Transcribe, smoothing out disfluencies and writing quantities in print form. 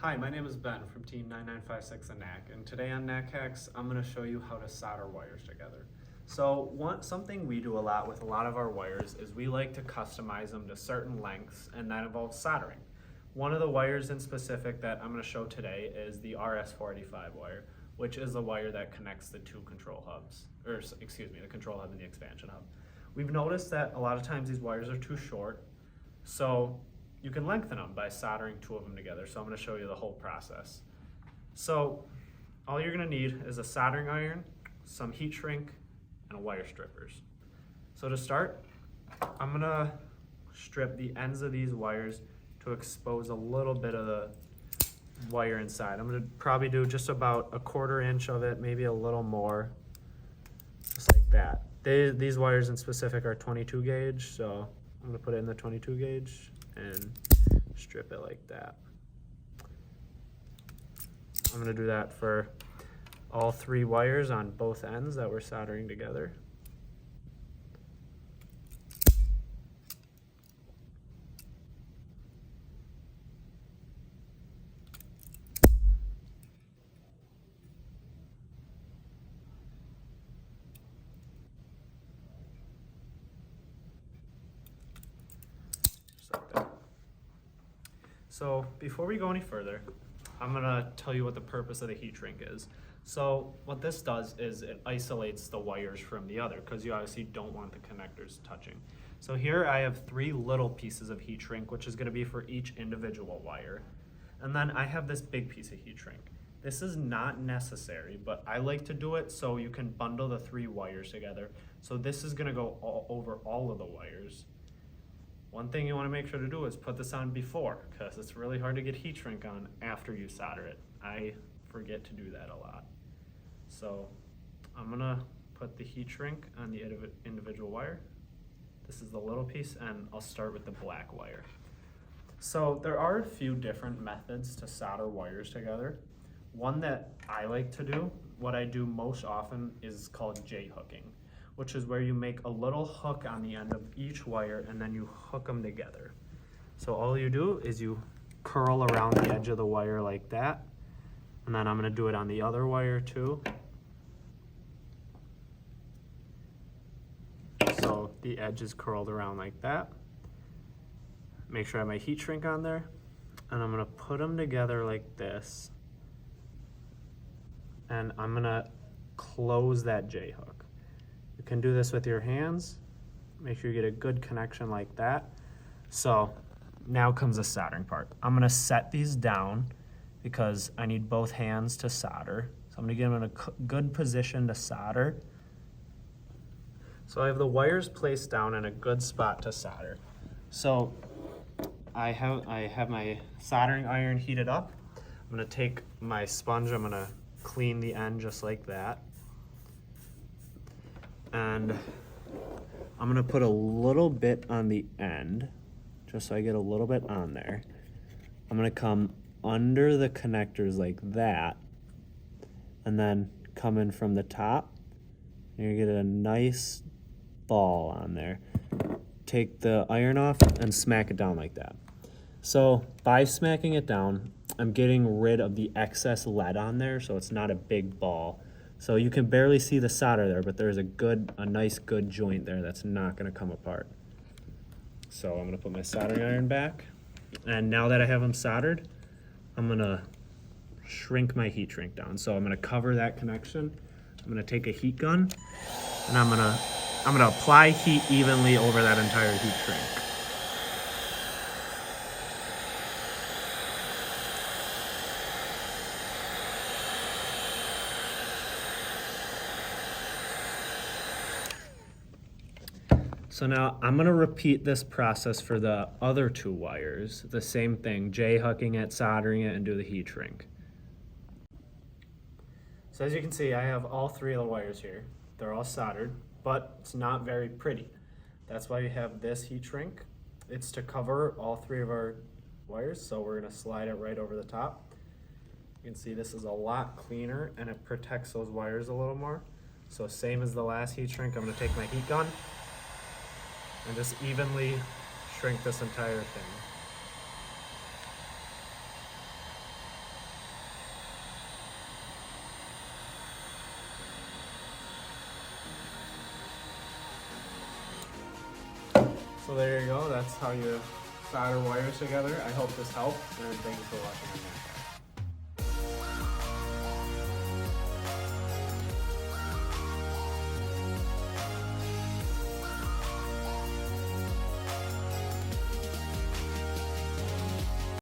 Hi, my name is Ben from Team 9956 and Knack, and today on Knack Hacks, I'm going to show you how to solder wires together. So something we do a lot with a lot of our wires is we like to customize them to certain lengths, and that involves soldering. One of the wires in specific that I'm going to show today is the RS485 wire, which is the wire that connects the two control hubs, the control hub and the expansion hub. We've noticed that a lot of times these wires are too short, so you can lengthen them by soldering two of them together. So I'm going to show you the whole process. So all you're going to need is a soldering iron, some heat shrink, and wire strippers. So to start, I'm going to strip the ends of these wires to expose a little bit of the wire inside. I'm going to probably do just about 1/4 inch of it, maybe a little more, just like that. These wires in specific are 22 gauge, so I'm going to put it in the 22 gauge and strip it like that. I'm going to do that for all 3 wires on both ends that we're soldering together. So before we go any further, I'm gonna tell you what the purpose of the heat shrink is. So what this does is it isolates the wires from the other, because you obviously don't want the connectors touching. So here I have 3 little pieces of heat shrink, which is gonna be for each individual wire. And then I have this big piece of heat shrink. This is not necessary, but I like to do it so you can bundle the 3 wires together. So this is gonna go over all of the wires. One thing you want to make sure to do is put this on before, because it's really hard to get heat shrink on after you solder it. I forget to do that a lot. So I'm gonna put the heat shrink on the individual wire. This is the little piece, and I'll start with the black wire. So there are a few different methods to solder wires together. One that I like to do, what I do most often, is called J-hooking, which is where you make a little hook on the end of each wire and then you hook them together. So all you do is you curl around the edge of the wire like that, and then I'm going to do it on the other wire too. So the edge is curled around like that. Make sure I have my heat shrink on there, and I'm going to put them together like this, and I'm going to close that J-hook. You can do this with your hands. Make sure you get a good connection like that. So now comes the soldering part. I'm gonna set these down because I need both hands to solder. So I'm gonna get them in a good position to solder. So I have the wires placed down in a good spot to solder. So I have my soldering iron heated up. I'm gonna take my sponge, I'm gonna clean the end just like that. And I'm gonna put a little bit on the end, just so I get a little bit on there. I'm gonna come under the connectors like that, and then come in from the top. You're gonna get a nice ball on there. Take the iron off and smack it down like that. So by smacking it down, I'm getting rid of the excess lead on there, so it's not a big ball. So you can barely see the solder there, but there's a nice good joint there that's not gonna come apart. So I'm gonna put my soldering iron back. And now that I have them soldered, I'm gonna shrink my heat shrink down. So I'm gonna cover that connection. I'm gonna take a heat gun, and I'm gonna apply heat evenly over that entire heat shrink. So now I'm gonna repeat this process for the other 2 wires, the same thing, J-hooking it, soldering it, and do the heat shrink. So as you can see, I have all 3 of the wires here. They're all soldered, but it's not very pretty. That's why you have this heat shrink. It's to cover all 3 of our wires, so we're gonna slide it right over the top. You can see this is a lot cleaner, and it protects those wires a little more. So same as the last heat shrink, I'm gonna take my heat gun and just evenly shrink this entire thing. So there you go. That's how you solder wires together. I hope this helped, and thank you for watching our Knack Hacks.